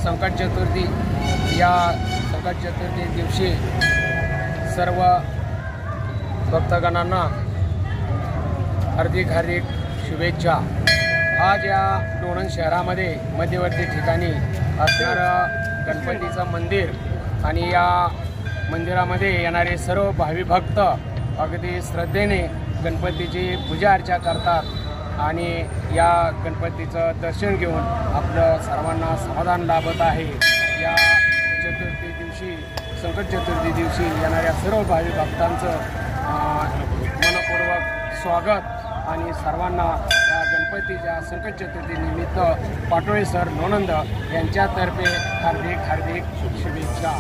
संकट चतुर्थी या संकट चतुर्थी दिवशी सर्व भक्तगणांना हार्दिक शुभेच्छा। आज या लोणंद शहरामध्ये मध्यवर्ती ठिकाणी असणारं गणपतीचं मंदिर आणि या मंदिरामध्ये येणारे सर्व भावी भक्त अगदी श्रद्धेने गणपतीची पूजा अर्चा करतात आणि या गणपतीचं दर्शन घेऊन आपलं सर्वांना समाधान लाभत आहे। या चतुर्थी दिवशी संकट चतुर्थी दिवशी येणाऱ्या सर्व भावी भक्तांचं मनपूर्वक स्वागत आणि सर्वांना या गणपतीच्या संकट चतुर्थी निमित्त पाटोळे सर लोणंद यांच्यातर्फे हार्दिक शुभेच्छा।